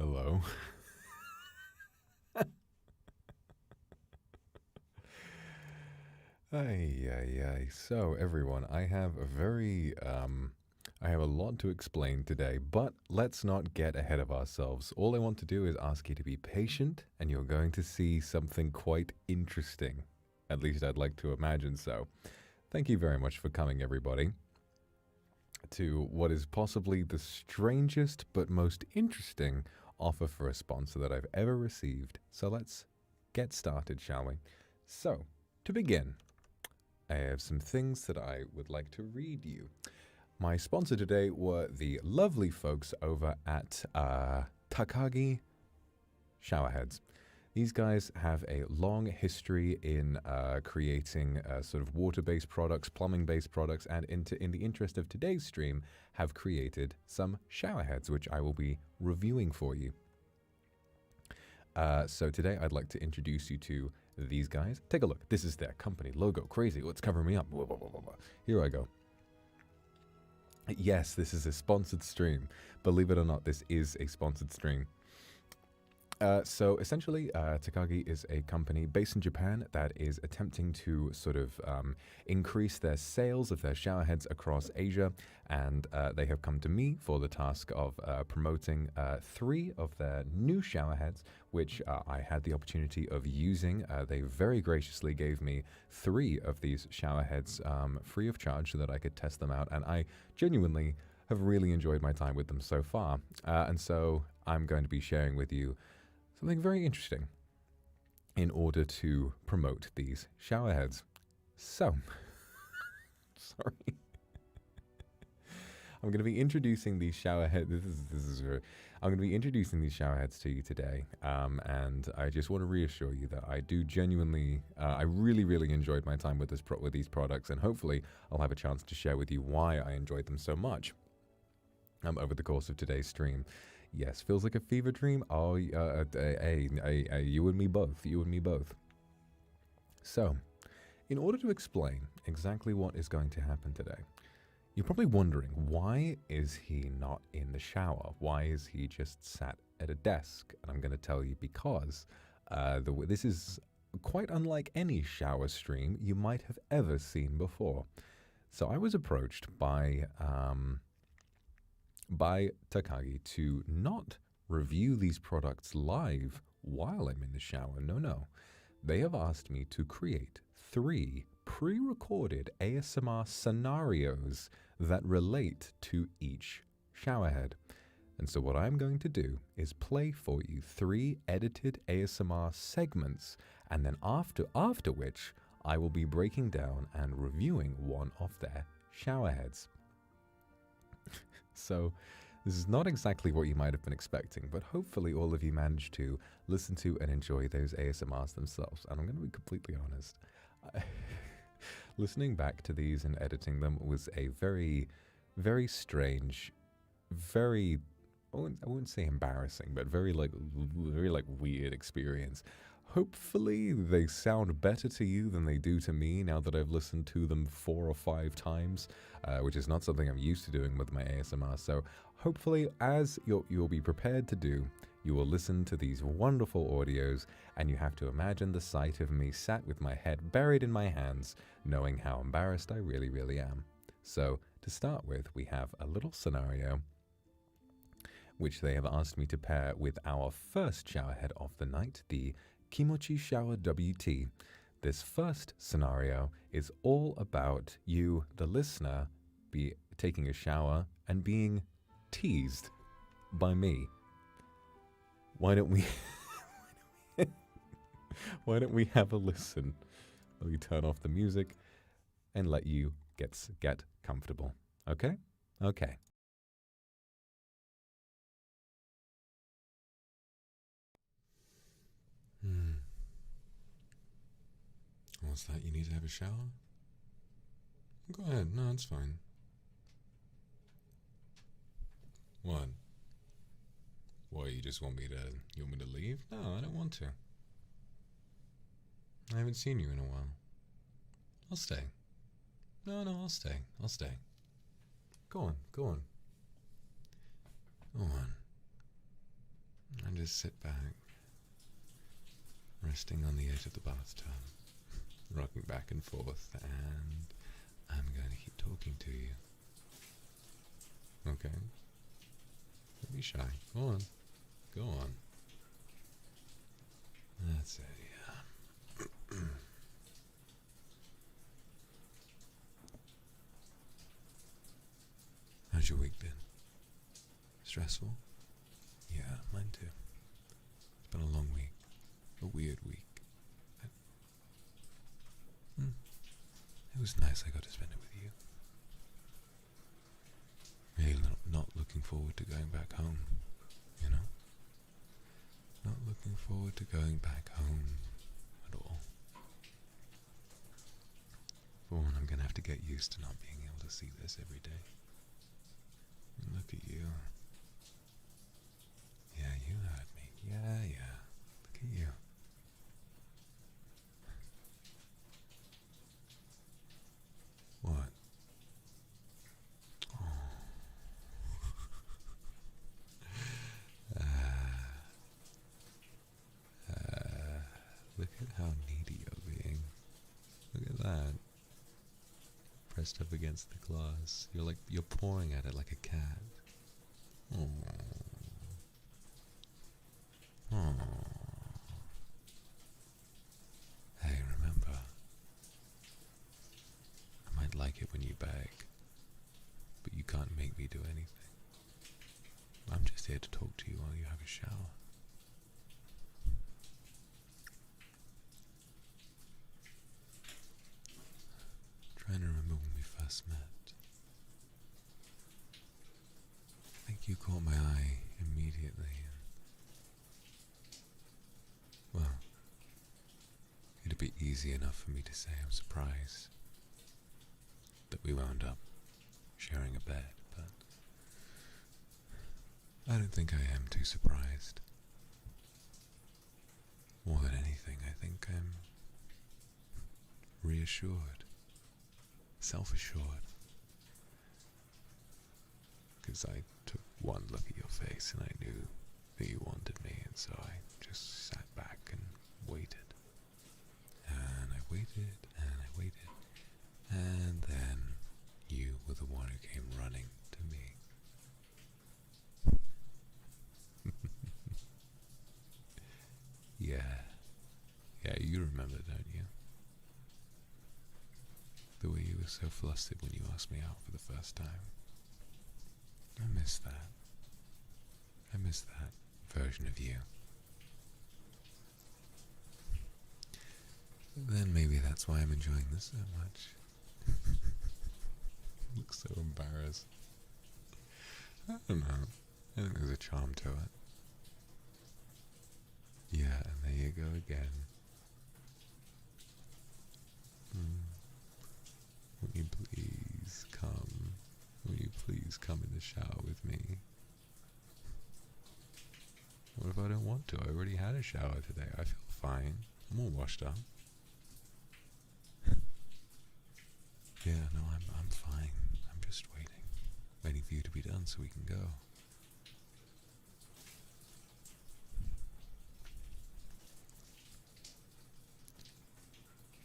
Hello. Ay, ay, ay. So, everyone, I have a lot to explain today, but let's not get ahead of ourselves. All I want to do is ask you to be patient, and you're going to see something quite interesting. At least I'd like to imagine so. Thank you very much for coming, everybody, to what is possibly the strangest but most interesting offer for a sponsor that I've ever received. So let's get started, shall we? So, to begin, I have some things that I would like to read you. My sponsor today were the lovely folks over at Takagi Shower Heads. These guys have a long history in creating sort of water-based products, plumbing-based products, and in the interest of today's stream, have created some shower heads, which I will be reviewing for you. So today I'd like to introduce you to these guys. Take a look. This is their company logo. Crazy. What's covering me up? Blah, blah, blah, blah, blah. Here I go. Yes, this is a sponsored stream. Believe it or not, this is a sponsored stream. So essentially, Takagi is a company based in Japan that is attempting to sort of increase their sales of their shower heads across Asia, and they have come to me for the task of promoting 3 of their new shower heads, which I had the opportunity of using. They very graciously gave me 3 of these shower heads free of charge so that I could test them out, and I genuinely have really enjoyed my time with them so far. And so I'm going to be sharing with you something very interesting in order to promote these shower heads. So, sorry. I'm going to be introducing these shower heads. I'm going to be introducing these shower heads to you today, and I just want to reassure you that I do genuinely, I really enjoyed my time with these products, and hopefully I'll have a chance to share with you why I enjoyed them so much over the course of today's stream. Yes, feels like a fever dream. Oh, hey, you and me both. You and me both. So, in order to explain exactly what is going to happen today, you're probably wondering, why is he not in the shower? Why is he just sat at a desk? And I'm going to tell you because this is quite unlike any shower stream you might have ever seen before. So I was approached by Takagi to not review these products live while I'm in the shower. No. They have asked me to create 3 pre-recorded ASMR scenarios that relate to each shower head. And so what I'm going to do is play for you 3 edited ASMR segments, and then after which I will be breaking down and reviewing one of their shower heads. So, this is not exactly what you might have been expecting, but hopefully all of you managed to listen to and enjoy those ASMRs themselves. And I'm going to be completely honest. Listening back to these and editing them was a very, very strange, very, I wouldn't say embarrassing, but very weird experience. Hopefully they sound better to you than they do to me now that I've listened to them 4 or 5 times, which is not something I'm used to doing with my ASMR. So hopefully, as you'll be prepared to do, you will listen to these wonderful audios, and you have to imagine the sight of me sat with my head buried in my hands, knowing how embarrassed I really am. So to start with, we have a little scenario which they have asked me to pair with our first shower head of the night, the Kimochi Shower WT. This first scenario is all about you, the listener, be taking a shower and being teased by me. Why don't we why don't we have a listen? Let me turn off the music and let you get comfortable. Okay? Okay. What's that? You need to have a shower? Go ahead. No, it's fine. What? What, you just want me to leave? No, I don't want to. I haven't seen you in a while. I'll stay. No, I'll stay. I'll stay. Go on. Go on. and just sit back, resting on the edge of the bathtub, rocking back and forth, and I'm going to keep talking to you. Okay? Don't be shy. Go on. Go on. That's it, yeah. How's your week been? Stressful? Yeah, mine too. It's been a long week. A weird week. It was nice I got to spend it with you. Really not looking forward to going back home, you know? Not looking forward to going back home at all. For one, I'm going to have to get used to not being able to see this every day. And look at you. Yeah, you heard me. Yeah. Look at you. What? Oh. Look at how needy you're being. Look at that. Pressed up against the glass. You're pawing at it like a cat. Oh. Oh. Hey, remember, I might like it when you beg, but you can't make me do anything. I'm just here to talk to you while you have a shower. Trying to remember when we first met. I think you caught my eye immediately. Well, it'd be easy enough for me to say I'm surprised that we wound up sharing a bed, but I don't think I am too surprised. More than anything, I think I'm reassured, self-assured, because I took one look at your face and I knew that you wanted me, and so I just sat back and waited. And I waited, and I waited, and then you were the one who came running to me. Yeah, you remember, don't you? The way you were so flustered when you asked me out for the first time. I miss that. I miss that version of you. Then maybe that's why I'm enjoying this so much. You look so embarrassed. I don't know. I think there's a charm to it. Yeah, and there you go again. Will you please come? Will you please come in the shower with me? What if I don't want to? I already had a shower today. I feel fine. I'm all washed up. Yeah, no, I'm fine. I'm just waiting for you to be done so we can go.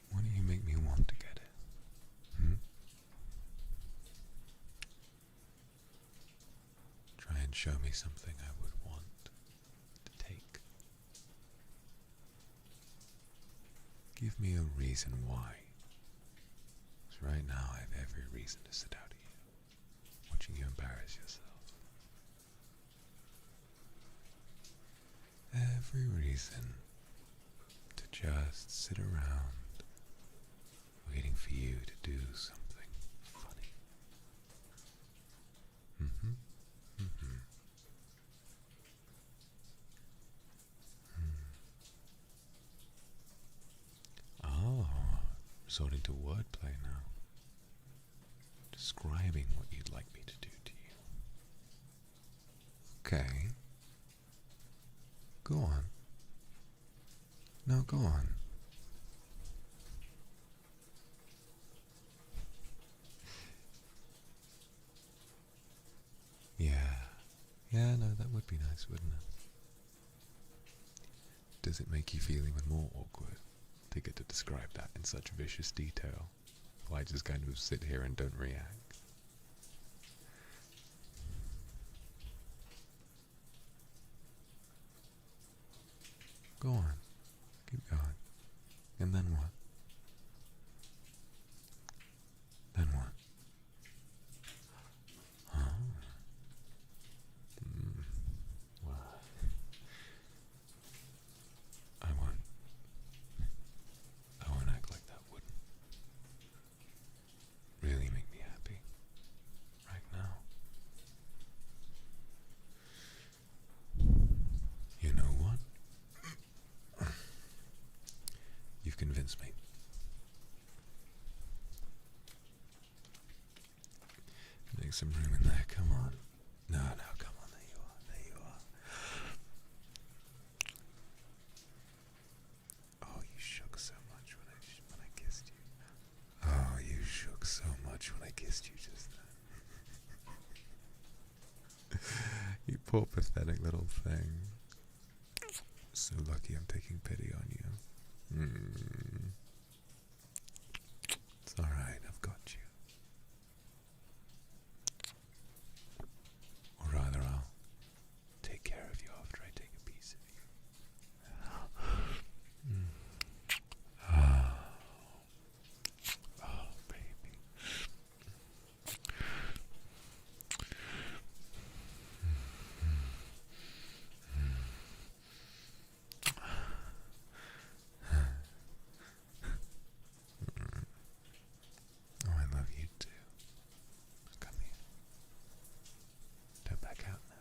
Why don't you make me want to get it? Try and show me something I would want to take. Give me a reason why. Because right now I have every reason to sit out here, watching you embarrass yourself. Every reason to just sit around, waiting for you to do something funny. Oh, resorting to wordplay now. Describing what you'd like me to do to you. Okay. Go on. No, go on. Yeah. Yeah, no, that would be nice, wouldn't it? Does it make you feel even more awkward to get to describe that in such vicious detail? While I just kind of sit here and don't react? Go on. Keep going. And then what? Then what? Huh? Well, I won't act like that would really make me happy right now. You know what? You've convinced me. Make some room in there, come on. No, come on, there you are. Oh, you shook so much when I kissed you. Oh, you shook so much when I kissed you just then. You poor pathetic little thing. So lucky I'm taking pity on you. It's alright, I've got you. Or rather, I'll take care of you after I take a piece of you. Oh, baby. Oh, I love you too. Come here. Don't back out now.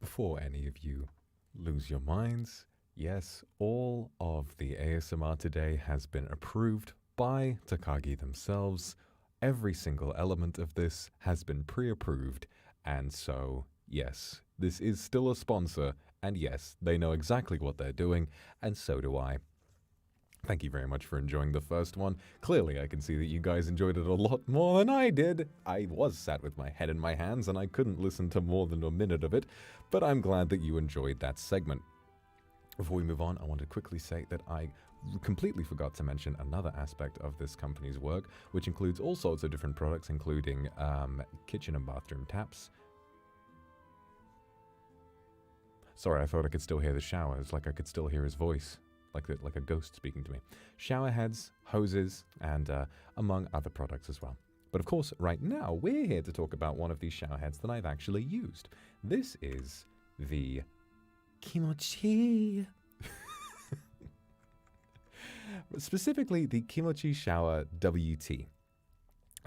Before any of you lose your minds, yes, all of the ASMR today has been approved by Takagi themselves. Every single element of this has been pre-approved, and so, yes, this is still a sponsor, and yes, they know exactly what they're doing, and so do I. Thank you very much for enjoying the first one. Clearly, I can see that you guys enjoyed it a lot more than I did. I was sat with my head in my hands, and I couldn't listen to more than a minute of it, but I'm glad that you enjoyed that segment. Before we move on, I want to quickly say that I completely forgot to mention another aspect of this company's work, which includes all sorts of different products, including kitchen and bathroom taps. Sorry, I thought I could still hear the shower. It's like I could still hear his voice, like a ghost speaking to me. Shower heads, hoses, and among other products as well. But of course, right now, we're here to talk about one of these shower heads that I've actually used. This is the Kimochi. Specifically, the Kimochi Shower WT.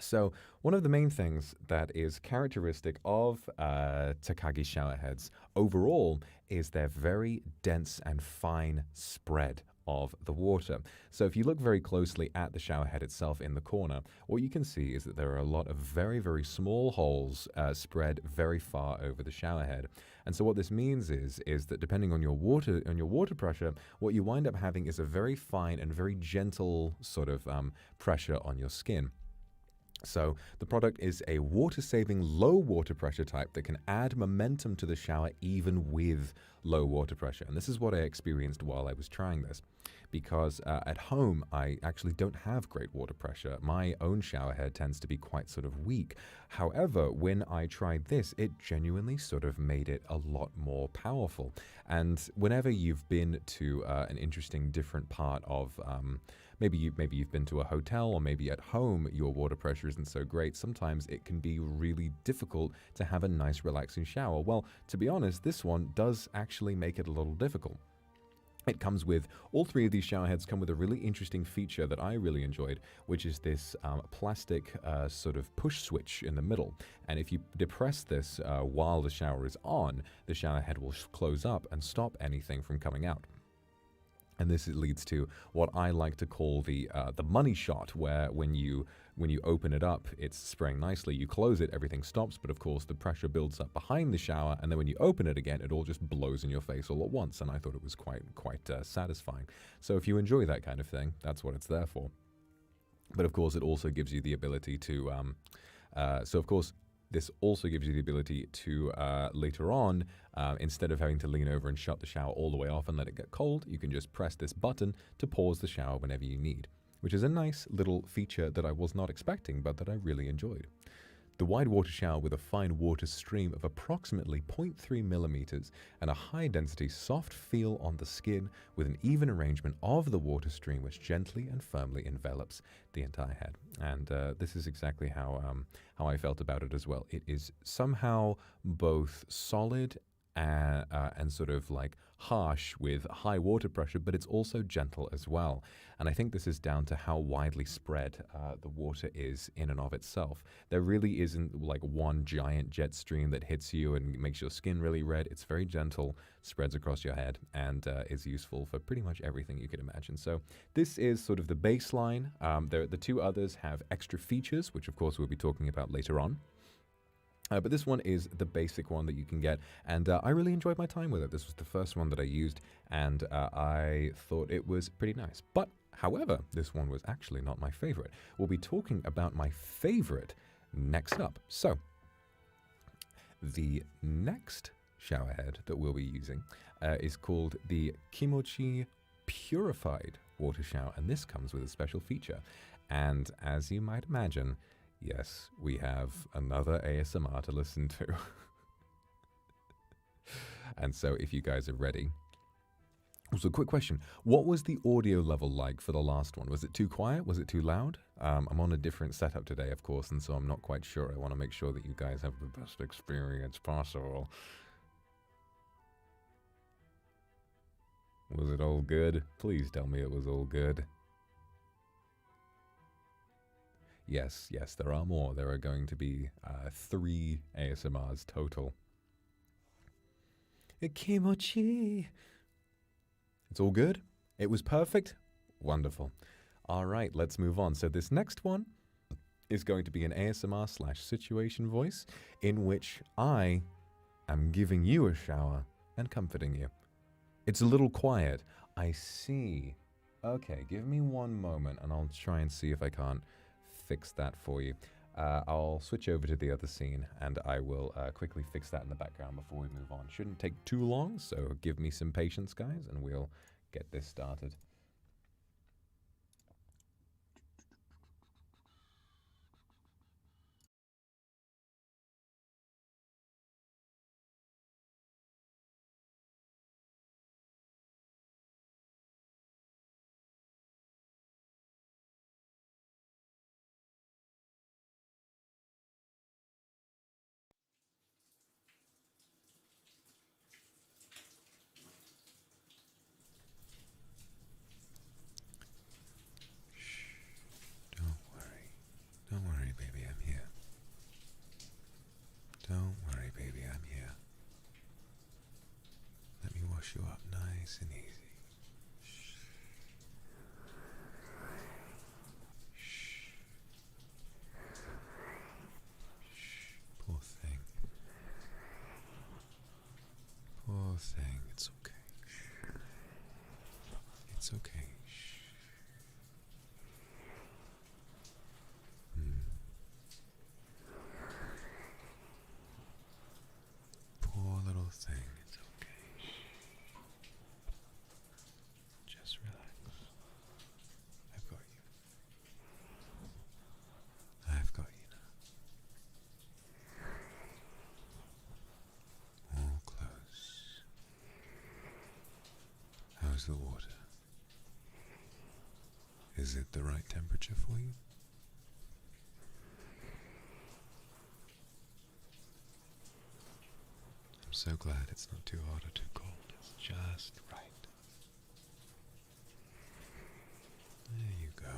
So, one of the main things that is characteristic of Takagi Shower Heads overall is their very dense and fine spread of the water. So if you look very closely at the shower head itself in the corner, what you can see is that there are a lot of very, very small holes spread very far over the shower head. And so what this means is that depending on your water pressure, what you wind up having is a very fine and very gentle sort of pressure on your skin. So the product is a water-saving, low water pressure type that can add momentum to the shower even with low water pressure. And this is what I experienced while I was trying this, because at home I actually don't have great water pressure. My own shower head tends to be quite sort of weak. However, when I tried this, it genuinely sort of made it a lot more powerful. And whenever you've been to an interesting different part of maybe you've been to a hotel, or maybe at home your water pressure isn't so great, sometimes it can be really difficult to have a nice relaxing shower. Well, to be honest, this one does actually make it a little difficult. It comes with, all three of these shower heads come with a really interesting feature that I really enjoyed, which is this plastic sort of push switch in the middle. And if you depress this while the shower is on, the shower head will close up and stop anything from coming out. And this leads to what I like to call the money shot, where when you when you open it up, it's spraying nicely. You close it, everything stops, but of course the pressure builds up behind the shower, and then when you open it again, it all just blows in your face all at once, and I thought it was quite satisfying. So if you enjoy that kind of thing, that's what it's there for. But of course, it also gives you the ability to, this also gives you the ability to, later on, instead of having to lean over and shut the shower all the way off and let it get cold, you can just press this button to pause the shower whenever you need, which is a nice little feature that I was not expecting, but that I really enjoyed. The wide water shower with a fine water stream of approximately 0.3 millimeters and a high-density soft feel on the skin with an even arrangement of the water stream which gently and firmly envelops the entire head. And this is exactly how I felt about it as well. It is somehow both solid and sort of like harsh with high water pressure, but it's also gentle as well. And I think this is down to how widely spread the water is in and of itself. There really isn't like one giant jet stream that hits you and makes your skin really red. It's very gentle, spreads across your head, and is useful for pretty much everything you could imagine. So this is sort of the baseline. The two others have extra features, which of course we'll be talking about later on. But this one is the basic one that you can get, and I really enjoyed my time with it. This was the first one that I used, and I thought it was pretty nice. But, however, this one was actually not my favorite. We'll be talking about my favorite next up. So, the next shower head that we'll be using is called the Kimochi Purified Water Shower, and this comes with a special feature. And as you might imagine, yes, we have another ASMR to listen to. And so if you guys are ready. Also, quick question. What was the audio level like for the last one? Was it too quiet? Was it too loud? I'm on a different setup today, of course, and so I'm not quite sure. I want to make sure that you guys have the best experience possible. Was it all good? Please tell me it was all good. Yes, yes, there are more. There are going to be 3 ASMRs total. Kimochi. It's all good? It was perfect? Wonderful. All right, let's move on. So this next one is going to be an ASMR/situation voice in which I am giving you a shower and comforting you. It's a little quiet. I see. Okay, give me one moment and I'll try and see if I can't fix that for you. I'll switch over to the other scene and I will quickly fix that in the background before we move on. Shouldn't take too long, so give me some patience, guys, and we'll get this started. Don't worry, baby, I'm here. Don't worry, baby, I'm here. Let me wash you up nice and easy. Shh. Shh. Shh. Poor thing. Poor thing. It's okay. Shh. It's okay. Poor little thing, it's okay. Just relax. I've got you. I've got you now. All close. How's the water? Is it the right temperature for you? I'm so glad it's not too hot or too cold. It's just right. There you go.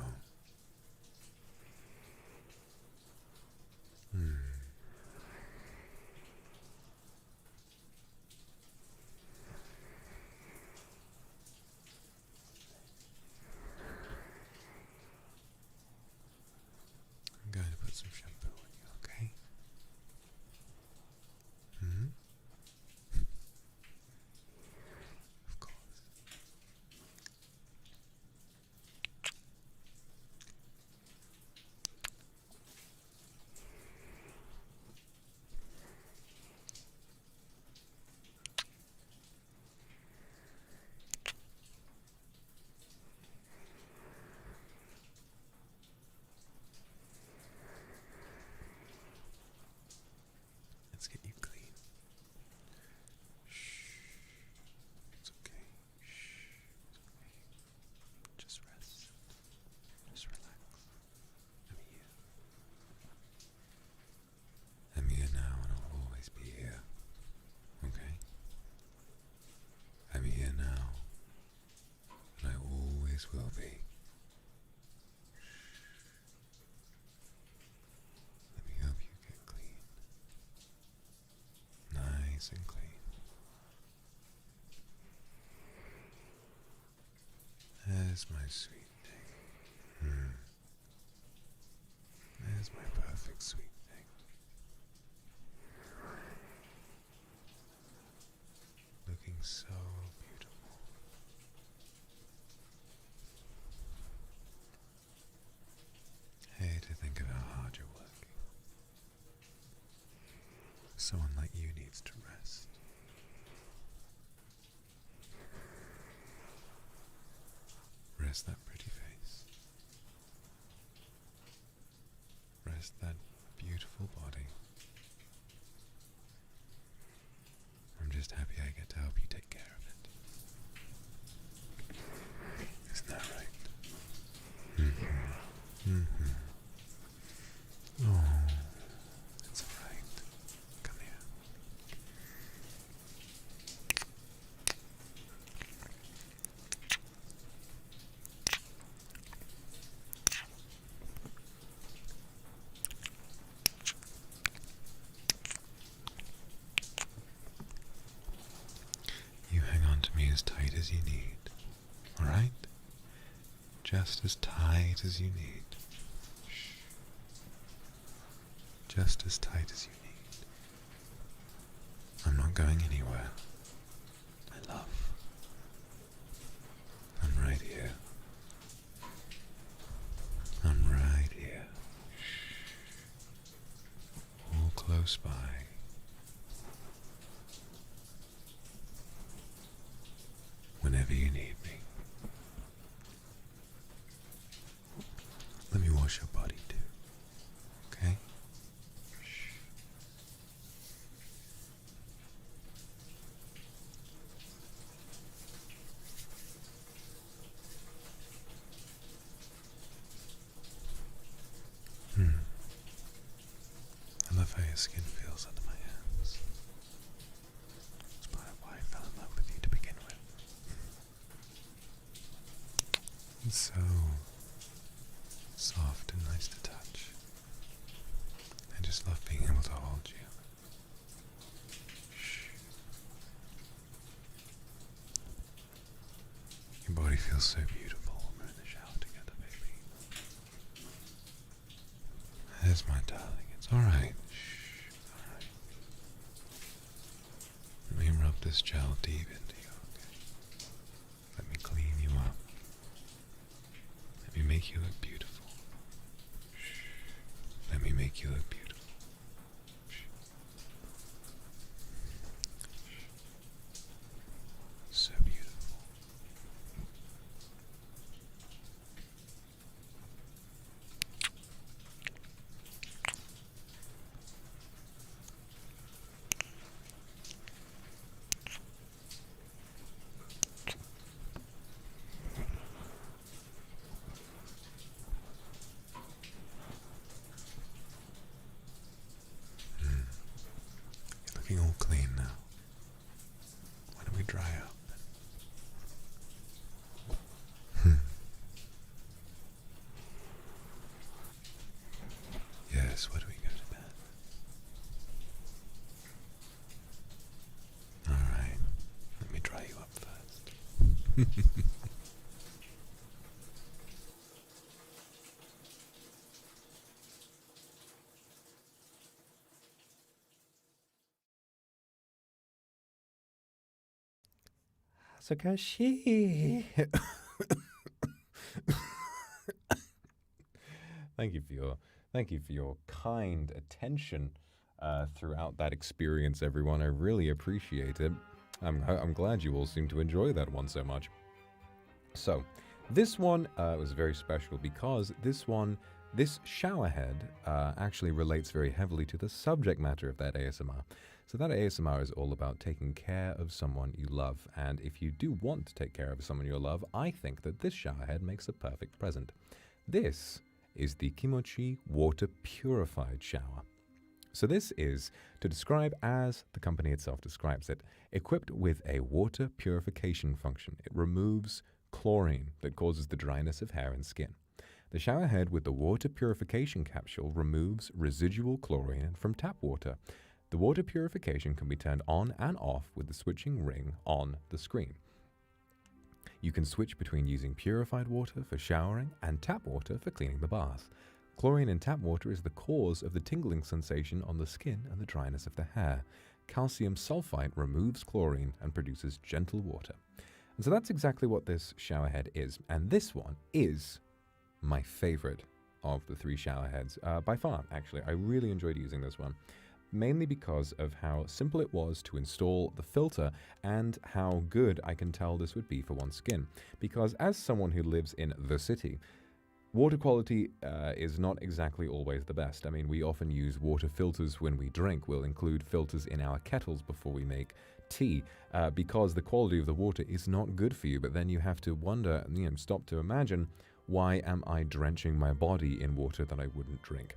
will be. Let me help you get clean. Nice and clean. There's my sweet thing. There's my perfect sweet thing. Looking so beautiful. Hey, to think of how hard you're working. Someone like you needs to rest. Rest that pretty face. Rest that beautiful body. I'm just happy I get to help you take care of it. Isn't that right? Oh, it's alright. Come here. You hang on to me as tight as you need, alright? Just as tight as you need. Shh. Just as tight as you need. I'm not going anywhere. My love. I'm right here. I'm right here. Shh. All close by. Whenever you need me. Let me wash your body too. Okay? Shh. I love how your skin feels under my hands. That's part of why I fell in love with you to begin with. It's so soft and nice to touch. I just love being able to hold you. Shh. Your body feels so beautiful when we're in the shower together, baby. There's my darling. It's alright. Shh. Alright. Let me rub this gel deep into you, okay? Let me clean you up. Let me make you look beautiful. Shh. Let me make you look beautiful. Shh. So beautiful. You're looking all clean now. Why don't we dry up? Yes, why don't we go to bed? Alright, let me dry you up first. Sakashi. Thank you for your kind attention throughout that experience, everyone. I really appreciate it. I'm glad you all seem to enjoy that one so much. So, this one was very special because this shower head actually relates very heavily to the subject matter of that ASMR. So that ASMR is all about taking care of someone you love. And if you do want to take care of someone you love, I think that this shower head makes a perfect present. This is the Kimochi Water Purified Shower. So this is, to describe as the company itself describes it, equipped with a water purification function. It removes chlorine that causes the dryness of hair and skin. The shower head with the water purification capsule removes residual chlorine from tap water. The water purification can be turned on and off with the switching ring on the screen. You can switch between using purified water for showering and tap water for cleaning the bath. Chlorine in tap water is the cause of the tingling sensation on the skin and the dryness of the hair. Calcium sulfite removes chlorine and produces gentle water. And so that's exactly what this shower head is. And this one is my favorite of the 3 shower heads, by far, actually. I really enjoyed using this one, mainly because of how simple it was to install the filter and how good I can tell this would be for one's skin. Because as someone who lives in the city, water quality is not exactly always the best. I mean, we often use water filters when we drink. We'll include filters in our kettles before we make tea because the quality of the water is not good for you. But then you have to wonder, stop to imagine, why am I drenching my body in water that I wouldn't drink?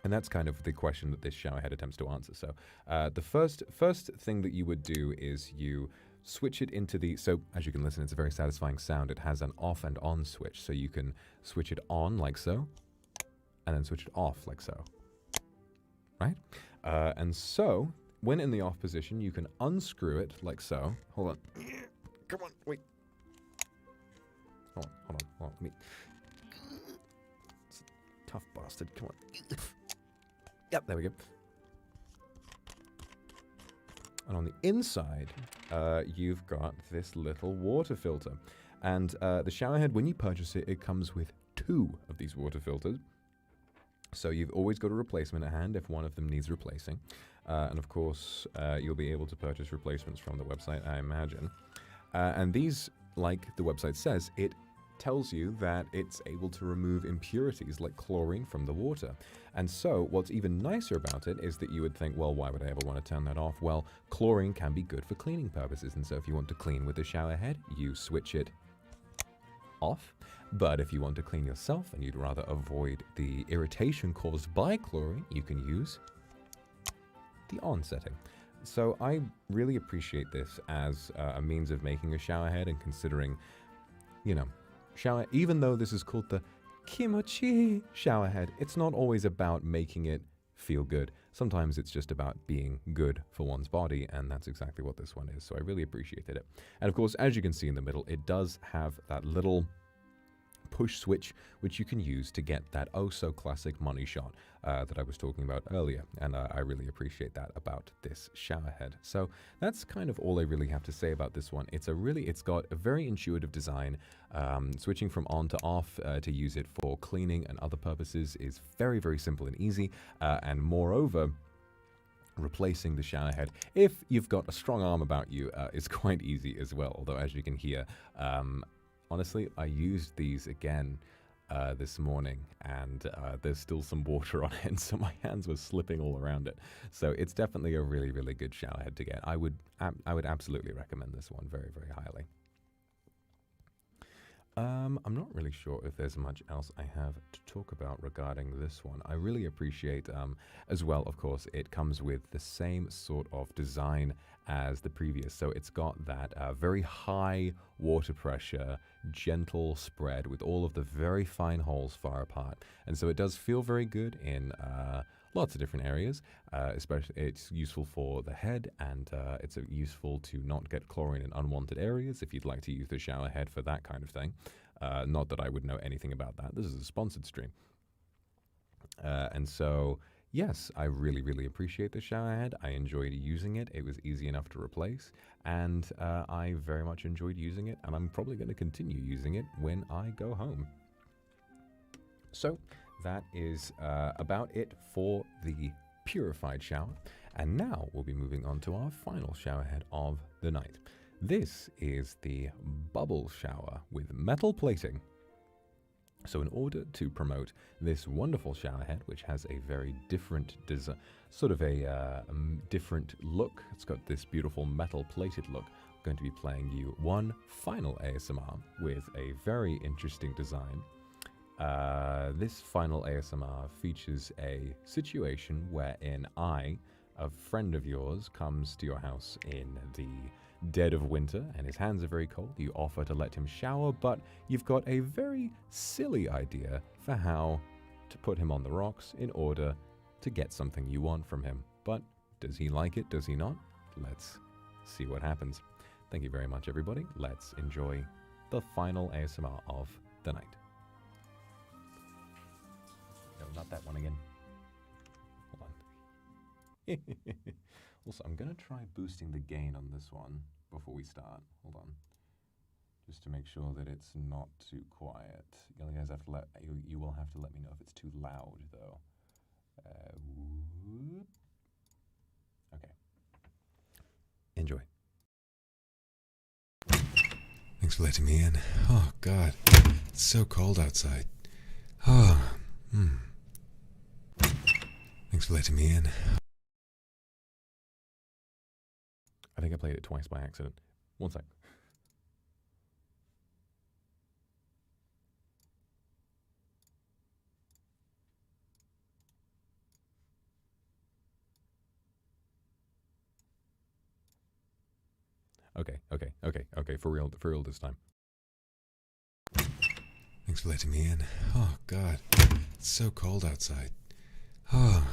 And that's kind of the question that this shower head attempts to answer. So the first thing that you would do is you switch it into the, so as you can listen, it's a very satisfying sound. It has an off and on switch, so you can switch it on like so, and then switch it off like so, right? And so, when in the off position, you can unscrew it like so. Hold on. Come on, wait. Hold on, let me. It's a tough bastard, come on. Yep, there we go. And on the inside, you've got this little water filter. And the shower head, when you purchase it, it comes with 2 of these water filters. So you've always got a replacement at hand if one of them needs replacing. And of course, you'll be able to purchase replacements from the website, I imagine. And these, like the website says, it tells you that it's able to remove impurities like chlorine from the water. And so what's even nicer about it is that you would think, well, why would I ever want to turn that off? Well, chlorine can be good for cleaning purposes. And so if you want to clean with the shower head, you switch it off. But if you want to clean yourself and you'd rather avoid the irritation caused by chlorine, you can use the on setting. So I really appreciate this as a means of making a shower head and considering, shower, even though this is called the Kimochi shower head, it's not always about making it feel good. Sometimes it's just about being good for one's body, and that's exactly what this one is. So I really appreciated it. And of course, as you can see in the middle, it does have that little push switch, which you can use to get that oh-so-classic money shot that I was talking about earlier. And I really appreciate that about this shower head. So that's kind of all I really have to say about this one. It's got a very intuitive design. Switching from on to off to use it for cleaning and other purposes is very, very simple and easy. And moreover, replacing the shower head, if you've got a strong arm about you, is quite easy as well. Although, as you can hear, honestly, I used these again this morning, and there's still some water on it, and so my hands were slipping all around it. So it's definitely a really, really good shower head to get. I would absolutely recommend this one very, very highly. I'm not really sure if there's much else I have to talk about regarding this one. I really appreciate, as well, of course, it comes with the same sort of design as the previous. So it's got that very high water pressure, gentle spread with all of the very fine holes far apart. And so it does feel very good in lots of different areas. Especially, it's useful for the head, and it's useful to not get chlorine in unwanted areas if you'd like to use the shower head for that kind of thing. Not that I would know anything about that. This is a sponsored stream. And so, yes, I really, really appreciate the shower head. I enjoyed using it. It was easy enough to replace, and I very much enjoyed using it, and I'm probably going to continue using it when I go home. So that is about it for the purified shower. And now we'll be moving on to our final shower head of the night. This is the bubble shower with metal plating. So in order to promote this wonderful shower head, which has a very different design, sort of a different look, it's got this beautiful metal plated look, I'm going to be playing you one final ASMR with a very interesting design. This final ASMR features a situation wherein I a friend of yours comes to your house in the dead of winter and his hands are very cold. You offer to let him shower, but you've got a very silly idea for how to put him on the rocks in order to get something you want from him. But does he like it? Does he not? Let's see what happens. Thank you very much, everybody. Let's enjoy the final ASMR of the night. No, not that one again. Hold on. Also, I'm going to try boosting the gain on this one before we start. Hold on. Just to make sure that it's not too quiet. You guys have to you will have to let me know if it's too loud, though. Okay. Enjoy. Thanks for letting me in. Oh, God. It's so cold outside. Oh, Thanks for letting me in. I think I played it twice by accident. One sec. Okay, for real this time. Thanks for letting me in. Oh, God. It's so cold outside. Oh,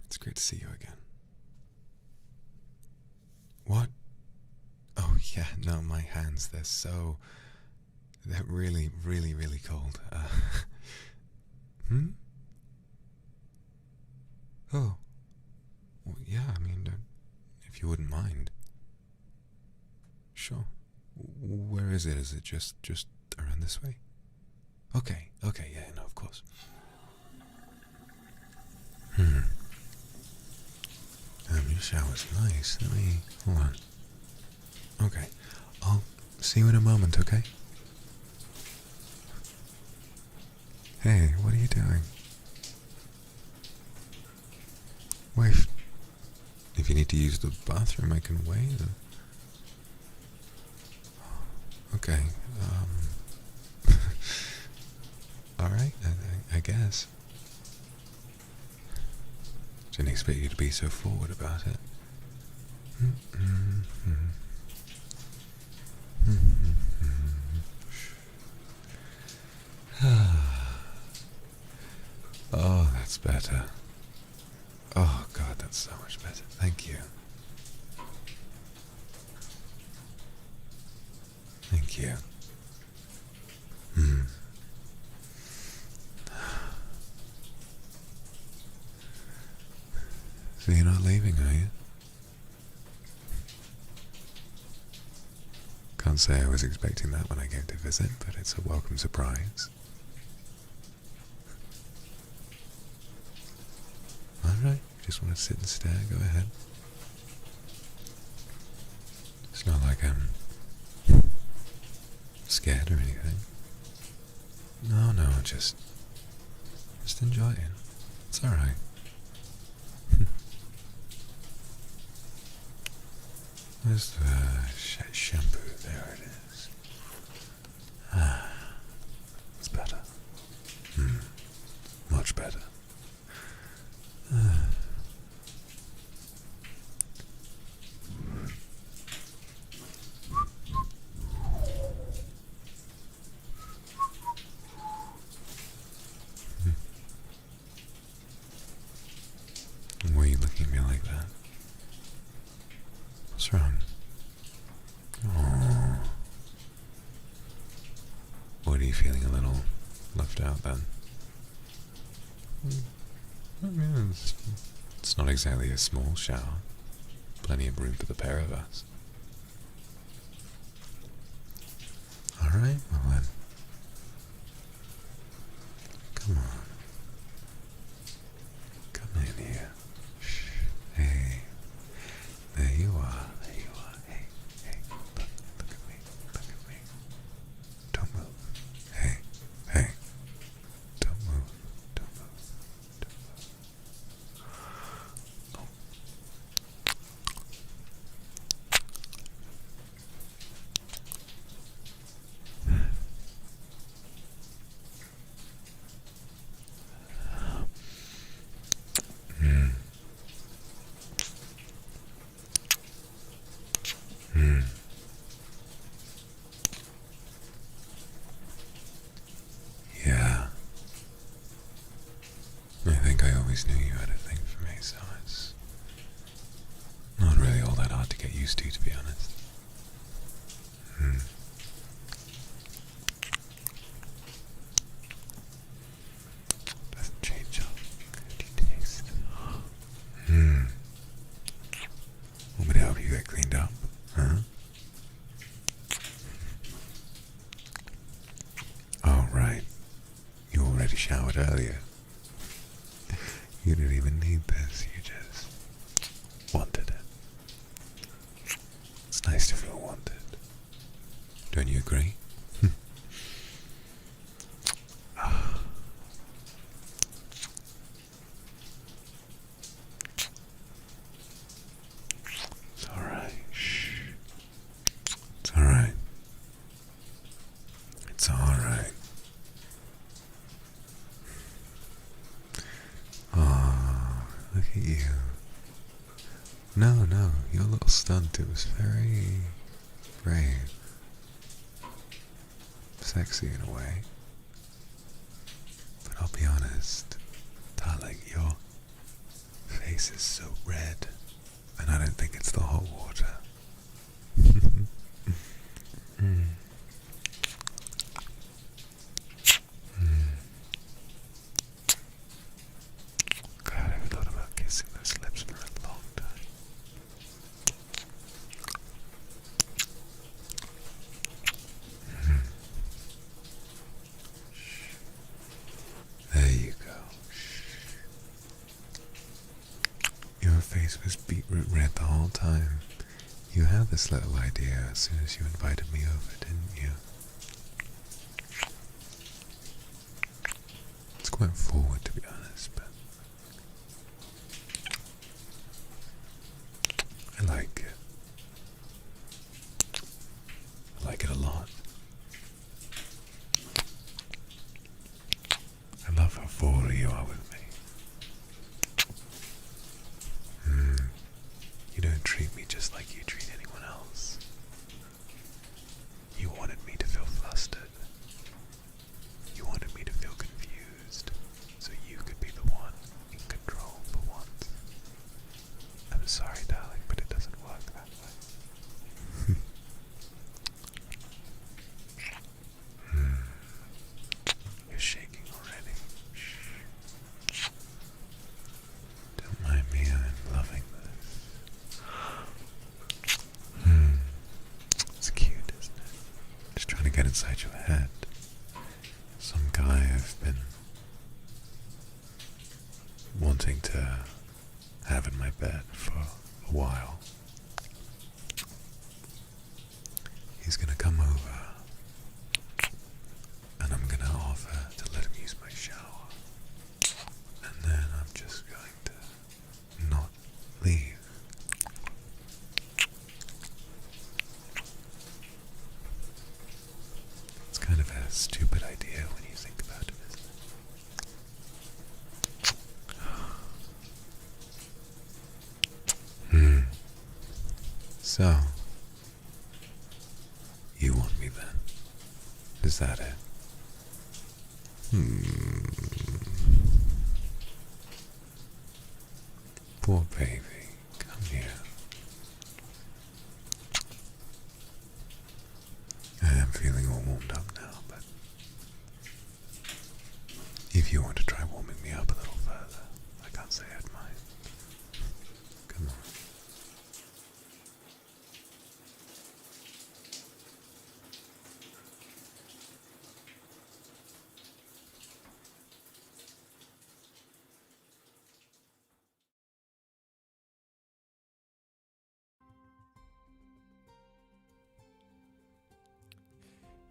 It's great to see you again. What? Oh, yeah, no, my hands, they're really, really, really cold. Oh. Well, yeah, I mean, if you wouldn't mind. Sure. Where is it? Is it just around this way? Okay, yeah, no, of course. Your shower's nice. Hold on. Okay, I'll see you in a moment, okay? Hey, what are you doing? Wait, if you need to use the bathroom, I can wait. Okay, alright, I guess. Didn't expect you to be so forward about it. Oh, that's better. Oh, God, that's so much better. Thank you. Thank you. So you're not leaving, are you? Can't say I was expecting that when I came to visit, but it's a welcome surprise. Alright, just want to sit and stare, go ahead. It's not like I'm scared or anything. No, just enjoy it. It's alright. Where's the shampoo? There it is. It's better. Much better. Why are you looking at me like that? What's wrong? Oh. What, are you feeling a little left out then? I mean, it's not exactly a small shower. Plenty of room for the pair of us. Alright, well then. Come on. Come in here. Shh. Hey. There you are. Hey. Look at me. Don't move. Hey. Don't move. Oh. used to be honest. Doesn't change how good you taste. Want me to help you get cleaned up? Huh? Oh, right. You already showered earlier. You didn't even need this, you just wanted it. It's nice to feel wanted. Don't you agree? It's alright. Shh. It's alright. It's alright. Oh, look at you. No, your little stunt, it was very brave. Sexy in a way. But I'll be honest, darling, your face is so red, and I don't think it's the hot water. God, I haven't thought about kissing those lips for a long time. There you go. Your face was beetroot red the whole time. You had this little idea as soon as you invited me over, didn't you? It's quite forward, to be honest, but I like it. I like it a lot. I love how forward you are with me. You don't treat me just like you treat anyone else. You wanted me to feel flustered. You wanted me to feel confused, so you could be the one in control for once. I'm sorry, darling, but it doesn't work that way. You're shaking already. Shh. Don't mind me, I'm loving this. It's cute, isn't it? Just trying to get inside your head. Some guy I've been wanting to have in my bed for a while. He's gonna come over, and I'm gonna offer to let him use my shower, and then I'm just going to not leave. It's kind of a stupid idea when you think about it, isn't it? So, you want me then? Is that it? Poor baby, come here. I am feeling all warmed up now, but if you want to try warming me up a little further, I can't say I'd mind. Come on.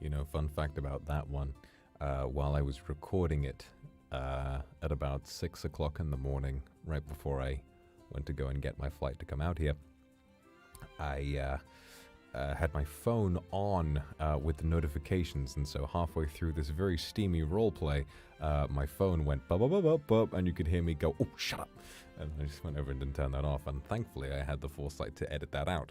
You know, fun fact about that one, while I was recording it at about 6 o'clock in the morning, right before I went to go and get my flight to come out here, I had my phone on with the notifications, and so halfway through this very steamy roleplay, my phone went bub bub bub bub bub, and you could hear me go, "Oh, shut up!" And I just went over and didn't turn that off, and thankfully I had the foresight to edit that out.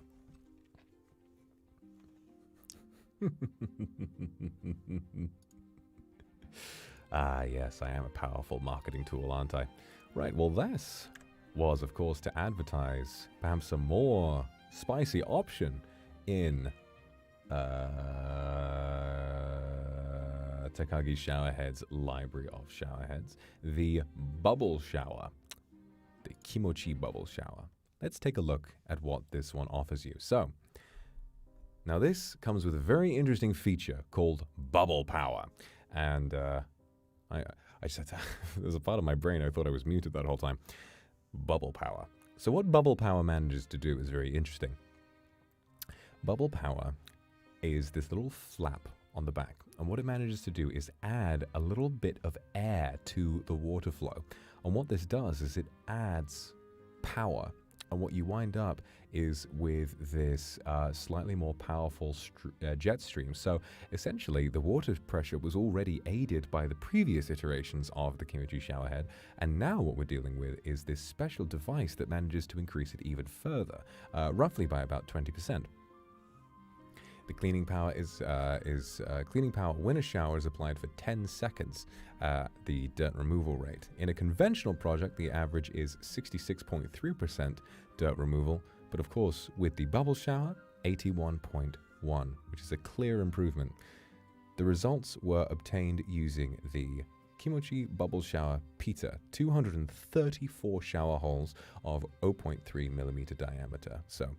Ah, yes, I am a powerful marketing tool, aren't I? Right, well, this was, of course, to advertise perhaps some more spicy option in Takagi Shower Heads library of shower heads, the bubble shower, the Kimochi bubble shower. Let's take a look at what this one offers you. So, now this comes with a very interesting feature called bubble power. And I just there's a part of my brain I thought I was muted that whole time. Bubble power. So what bubble power manages to do is very interesting. Bubble power is this little flap on the back. And what it manages to do is add a little bit of air to the water flow. And what this does is it adds power. And what you wind up is with this slightly more powerful jet stream. So essentially, the water pressure was already aided by the previous iterations of the Kimochi shower head. And now what we're dealing with is this special device that manages to increase it even further, roughly by about 20%. The cleaning power is cleaning power when a shower is applied for 10 seconds, the dirt removal rate. In a conventional project, the average is 66.3% dirt removal, but of course, with the bubble shower, 81.1, which is a clear improvement. The results were obtained using the Kimochi Bubble Shower Pita, 234 shower holes of 0.3 millimeter diameter, so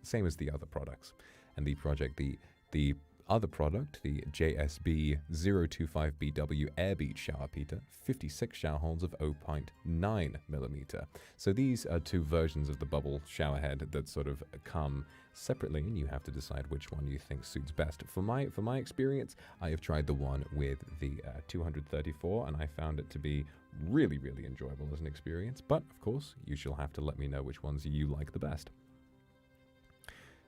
same as the other products. And the other product, the JSB 025BW Airbeat Shower Pita, 56 shower holes of 0.9 millimeter. So these are two versions of the bubble shower head that sort of come separately, and you have to decide which one you think suits best. For my experience, I have tried the one with the 234, and I found it to be really, really enjoyable as an experience. But of course, you shall have to let me know which ones you like the best.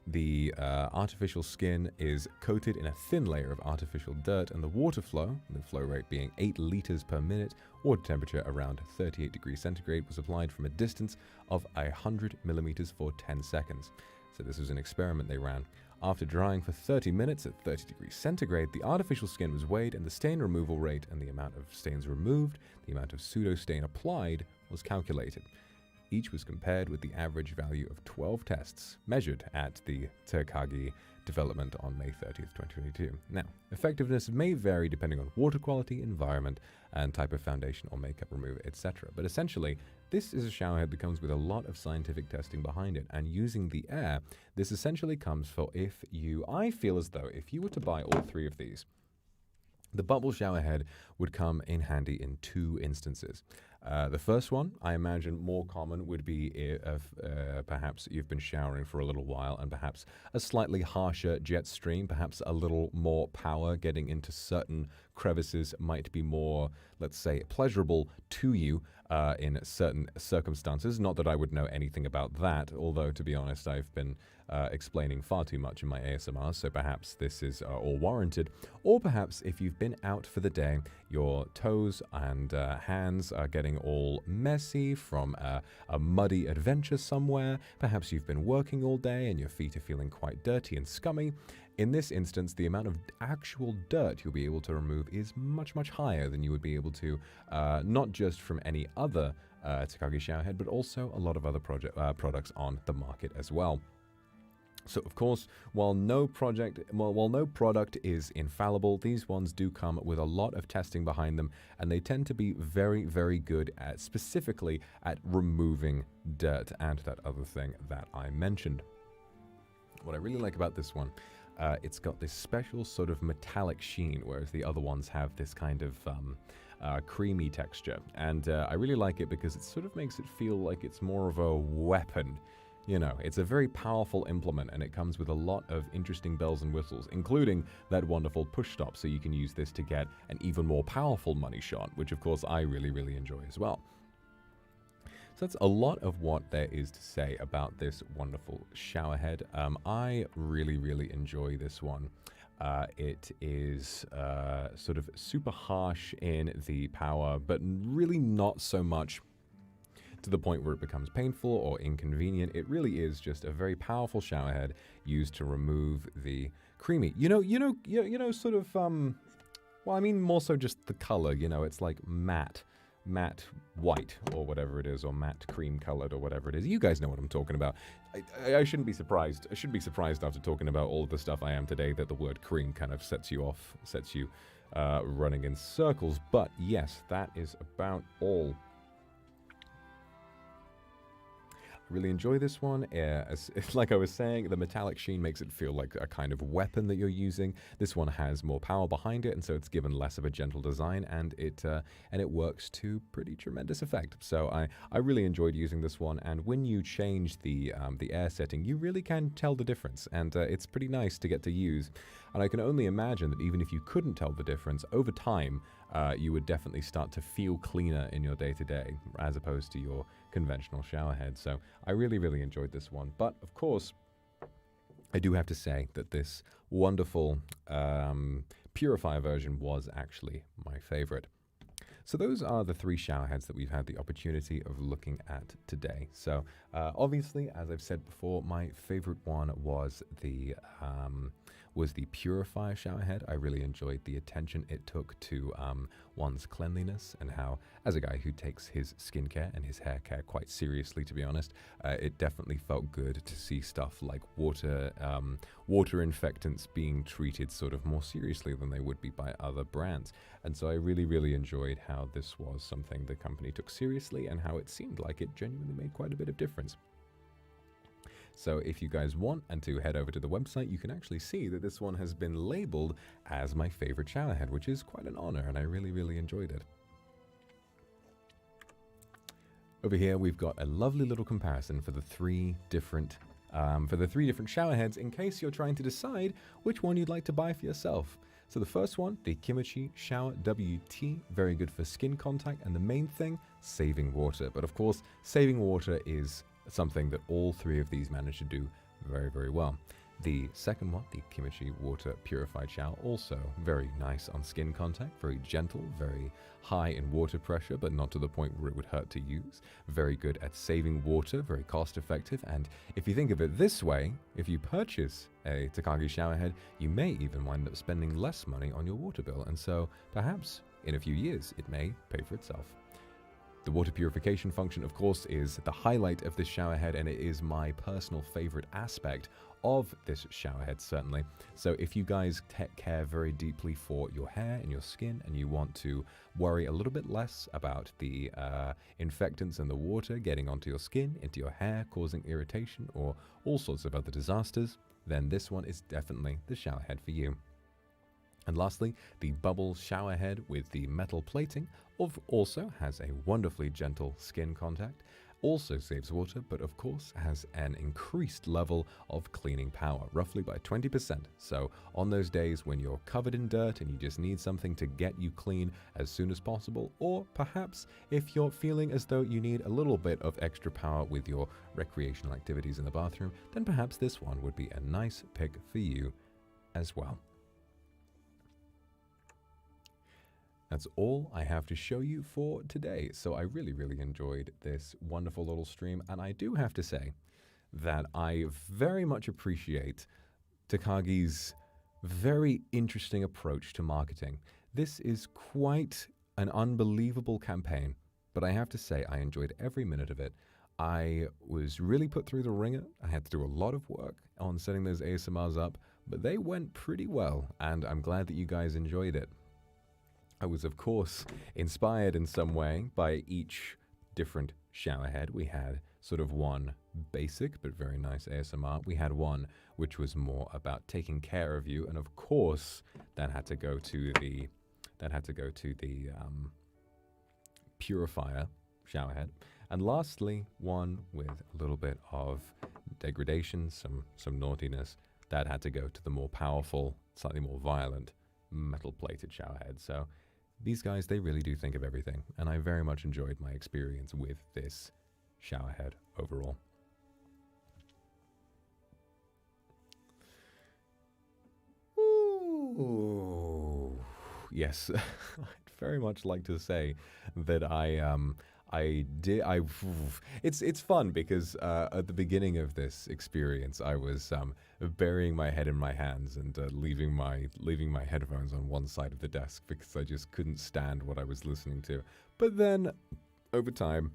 The artificial skin is coated in a thin layer of artificial dirt, and the water flow, the flow rate being 8 liters per minute, water temperature around 38 degrees centigrade, was applied from a distance of 100 millimeters for 10 seconds. So this was an experiment they ran. After drying for 30 minutes at 30 degrees centigrade, the artificial skin was weighed, and the stain removal rate and the amount of stains removed, the amount of pseudo stain applied, was calculated. Each was compared with the average value of 12 tests measured at the Takagi development on May 30th, 2022. Now, effectiveness may vary depending on water quality, environment, and type of foundation or makeup remover, etc. But essentially, this is a shower head that comes with a lot of scientific testing behind it, and using the air, this essentially comes for I feel as though if you were to buy all three of these, the bubble shower head would come in handy in two instances. The first one, I imagine more common, would be if perhaps you've been showering for a little while and perhaps a slightly harsher jet stream, perhaps a little more power getting into certain crevices might be more, let's say, pleasurable to you in certain circumstances. Not that I would know anything about that, although, to be honest, I've been explaining far too much in my ASMR, so perhaps this is all warranted. Or perhaps if you've been out for the day, your toes and hands are getting all messy from a muddy adventure somewhere. Perhaps you've been working all day and your feet are feeling quite dirty and scummy. In this instance, the amount of actual dirt you'll be able to remove is much, much higher than you would be able to, not just from any other Takagi shower head, but also a lot of other products on the market as well. So, of course, while no product is infallible, these ones do come with a lot of testing behind them, and they tend to be very, very good at specifically at removing dirt and that other thing that I mentioned. What I really like about this one, it's got this special sort of metallic sheen, whereas the other ones have this kind of creamy texture. And I really like it because it sort of makes it feel like it's more of a weapon. You know, it's a very powerful implement, and it comes with a lot of interesting bells and whistles, including that wonderful push stop, so you can use this to get an even more powerful money shot, which of course I really, really enjoy as well. So that's a lot of what there is to say about this wonderful shower head. I really, really enjoy this one. It is sort of super harsh in the power, but really not so much to the point where it becomes painful or inconvenient. It really is just a very powerful shower head used to remove the creamy, sort of, well, I mean more so just the color, it's like matte matte white or whatever it is, or matte cream colored or whatever it is. You guys know what I'm talking about. I shouldn't be surprised. I shouldn't be surprised after talking about all the stuff I am today that the word cream kind of sets you off, sets you running in circles. But yes, that is about all. Really enjoy this one. Like I was saying, the metallic sheen makes it feel like a kind of weapon that you're using. This one has more power behind it, and so it's given less of a gentle design, and it works to pretty tremendous effect. So I really enjoyed using this one, and when you change the air setting, you really can tell the difference, and it's pretty nice to get to use. And I can only imagine that even if you couldn't tell the difference, over time, you would definitely start to feel cleaner in your day-to-day, as opposed to your conventional shower head. So I really, really enjoyed this one. But, of course, I do have to say that this wonderful purifier version was actually my favorite. So those are the 3 shower heads that we've had the opportunity of looking at today. So obviously, as I've said before, my favorite one was the purifier shower head. I really enjoyed the attention it took to one's cleanliness, and how, as a guy who takes his skincare and his hair care quite seriously, to be honest, it definitely felt good to see stuff like water infectants being treated sort of more seriously than they would be by other brands. And so I really, really enjoyed how this was something the company took seriously, and how it seemed like it genuinely made quite a bit of difference. So if you guys want and to head over to the website, you can actually see that this one has been labeled as my favorite shower head, which is quite an honor, and I really, really enjoyed it. Over here, we've got a lovely little comparison for the 3 different shower heads, in case you're trying to decide which one you'd like to buy for yourself. So the first one, the Takagi Shower WT, very good for skin contact, and the main thing, saving water. But of course, saving water is something that all 3 of these manage to do very, very well. The second one, the Kindred Water Purified Shower, also very nice on skin contact, very gentle, very high in water pressure, but not to the point where it would hurt to use. Very good at saving water, very cost effective, and if you think of it this way, if you purchase a Takagi shower head, you may even wind up spending less money on your water bill, and so perhaps in a few years it may pay for itself. The water purification function, of course, is the highlight of this shower head, and it is my personal favorite aspect of this shower head, certainly. So if you guys care very deeply for your hair and your skin, and you want to worry a little bit less about the infectants and the water getting onto your skin, into your hair, causing irritation or all sorts of other disasters, then this one is definitely the shower head for you. And lastly, the bubble shower head with the metal plating also has a wonderfully gentle skin contact, also saves water, but of course has an increased level of cleaning power, roughly by 20%. So on those days when you're covered in dirt and you just need something to get you clean as soon as possible, or perhaps if you're feeling as though you need a little bit of extra power with your recreational activities in the bathroom, then perhaps this one would be a nice pick for you as well. That's all I have to show you for today. So I really, really enjoyed this wonderful little stream. And I do have to say that I very much appreciate Takagi's very interesting approach to marketing. This is quite an unbelievable campaign, but I have to say I enjoyed every minute of it. I was really put through the ringer. I had to do a lot of work on setting those ASMRs up, but they went pretty well, and I'm glad that you guys enjoyed it. I was, of course, inspired in some way by each different shower head. We had sort of one basic but very nice ASMR. We had one which was more about taking care of you, and of course, that had to go to the purifier shower head. And lastly, one with a little bit of degradation, some naughtiness. That had to go to the more powerful, slightly more violent metal-plated shower head. So these guys, they really do think of everything, and I very much enjoyed my experience with this shower head overall. Ooh, yes, I'd very much like to say that I I did. It's fun because at the beginning of this experience, I was burying my head in my hands and leaving my headphones on one side of the desk because I just couldn't stand what I was listening to. But then, over time,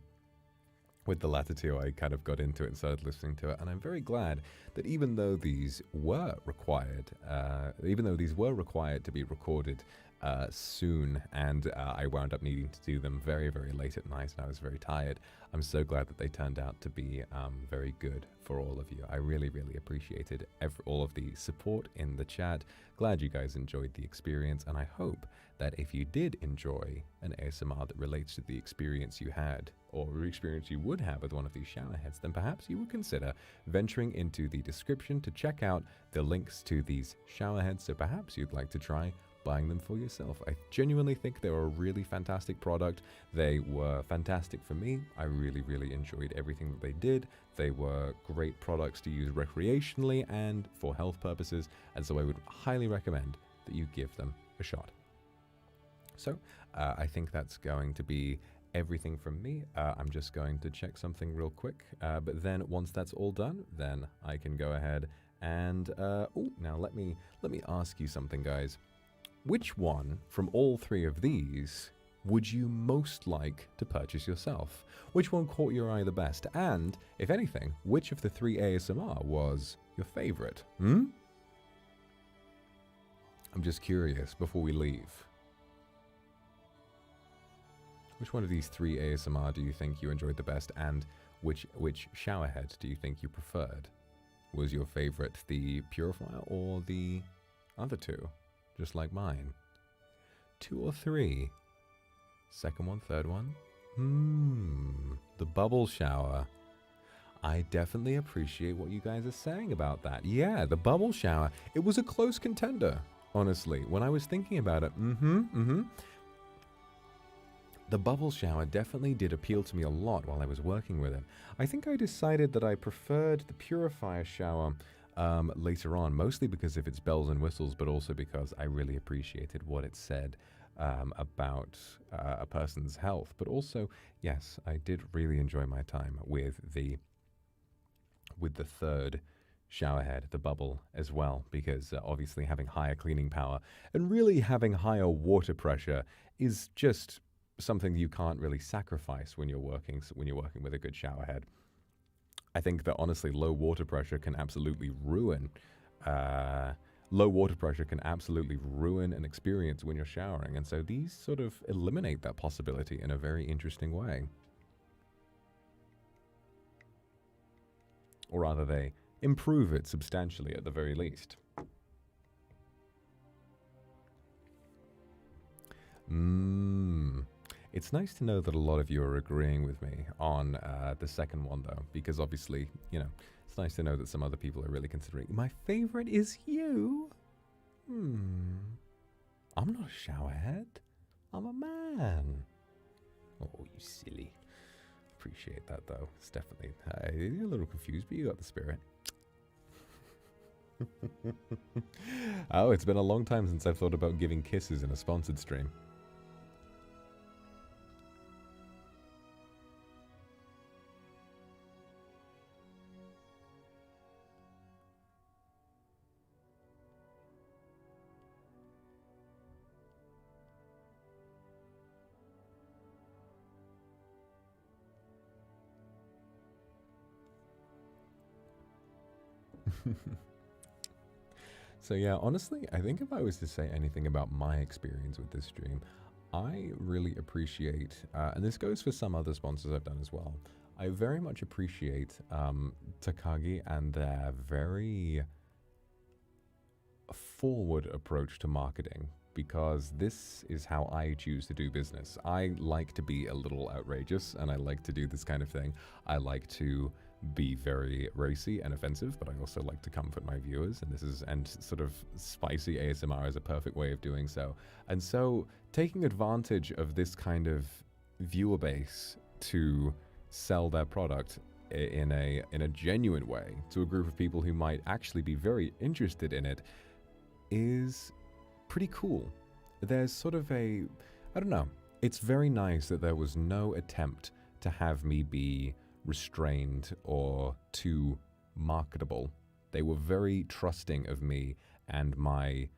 with the latter two, I kind of got into it and started listening to it, and I'm very glad that even though these were required to be recorded soon, and I wound up needing to do them very, very late at night, and I was very tired, I'm so glad that they turned out to be very good for all of you. I really, really appreciated all of the support in the chat. Glad you guys enjoyed the experience, and I hope that if you did enjoy an ASMR that relates to the experience you had, or experience you would have with one of these shower heads, then perhaps you would consider venturing into the description to check out the links to these shower heads, so perhaps you'd like to try buying them for yourself. I genuinely think they're a really fantastic product. They were fantastic for me. I really, really enjoyed everything that they did. They were great products to use recreationally and for health purposes, and so I would highly recommend that you give them a shot. So I think that's going to be everything from me. I'm just going to check something real quick, but then once that's all done, then I can go ahead and now let me ask you something, guys. Which one from all three of these would you most like to purchase yourself? Which one caught your eye the best? And, if anything, which of the three ASMR was your favorite? I'm just curious before we leave. Which one of these three ASMR do you think you enjoyed the best, and which shower head do you think you preferred? Was your favorite the purifier or the other two? Just like mine. 2 or 3? Second one, third one? The bubble shower. I definitely appreciate what you guys are saying about that. Yeah, the bubble shower. It was a close contender, honestly. When I was thinking about it, the bubble shower definitely did appeal to me a lot while I was working with it. I think I decided that I preferred the purifier shower later on, mostly because of its bells and whistles, but also because I really appreciated what it said about a person's health. But also, yes, I did really enjoy my time with the third shower head, the bubble, as well, because obviously having higher cleaning power and really having higher water pressure is just something you can't really sacrifice when you're working with a good shower head. I think that honestly, low water pressure can absolutely ruin an experience when you're showering, and so these sort of eliminate that possibility in a very interesting way. Or rather, they improve it substantially at the very least. It's nice to know that a lot of you are agreeing with me on the second one, though, because obviously, you know, it's nice to know that some other people are really considering. My favorite is you. I'm not a shower head. I'm a man. Oh, you silly. Appreciate that, though. It's definitely you're a little confused, but you got the spirit. Oh, it's been a long time since I've thought about giving kisses in a sponsored stream. So yeah, honestly, I think if I was to say anything about my experience with this stream, I really appreciate, and this goes for some other sponsors I've done as well, I very much appreciate Takagi and their very forward approach to marketing, because this is how I choose to do business. I like to be a little outrageous, and I like to do this kind of thing. I like to be very racy and offensive, but I also like to comfort my viewers, and sort of spicy ASMR is a perfect way of doing so. And so taking advantage of this kind of viewer base to sell their product in a genuine way to a group of people who might actually be very interested in it is pretty cool. There's sort of I don't know, it's very nice that there was no attempt to have me be restrained or too marketable. They were very trusting of me and my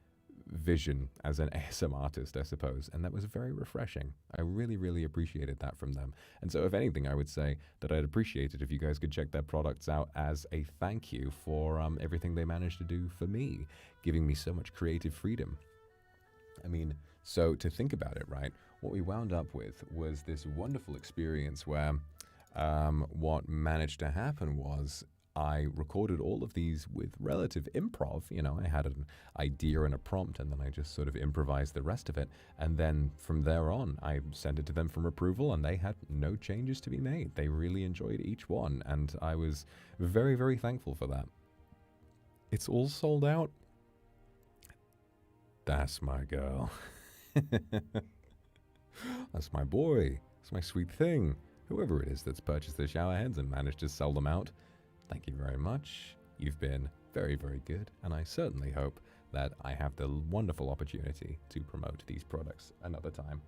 vision as an ASM artist, I suppose, and that was very refreshing. I really, really appreciated that from them. And so if anything, I would say that I'd appreciate it if you guys could check their products out as a thank you for everything they managed to do for me, giving me so much creative freedom. I mean, so to think about it, right, what we wound up with was this wonderful experience where what managed to happen was I recorded all of these with relative improv. You know, I had an idea and a prompt, and then I just sort of improvised the rest of it. And then from there on, I sent it to them for approval, and they had no changes to be made. They really enjoyed each one, and I was very, very thankful for that. It's all sold out. That's my girl. That's my boy. That's my sweet thing. Whoever it is that's purchased the shower heads and managed to sell them out, thank you very much. You've been very, very good, and I certainly hope that I have the wonderful opportunity to promote these products another time.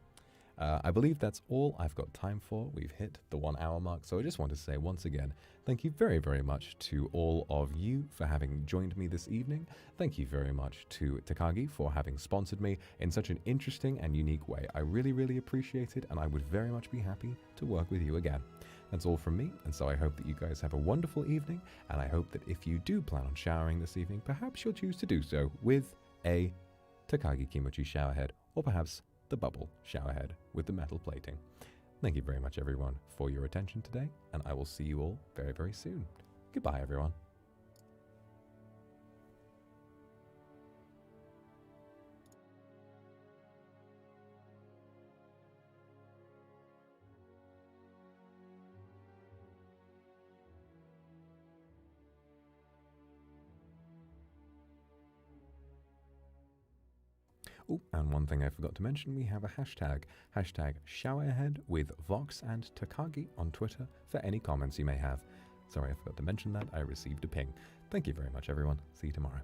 I believe that's all I've got time for. We've hit the 1 hour mark, so I just want to say once again, thank you very, very much to all of you for having joined me this evening. Thank you very much to Takagi for having sponsored me in such an interesting and unique way. I really, really appreciate it, and I would very much be happy to work with you again. That's all from me, and so I hope that you guys have a wonderful evening, and I hope that if you do plan on showering this evening, perhaps you'll choose to do so with a Takagi Kimochi shower head, or perhaps the bubble shower head with the metal plating. Thank you very much, everyone, for your attention today, and I will see you all very, very soon. Goodbye, everyone. Oh, and one thing I forgot to mention, we have a hashtag showerhead with Vox and Takagi on Twitter for any comments you may have. Sorry, I forgot to mention that. I received a ping. Thank you very much, everyone. See you tomorrow.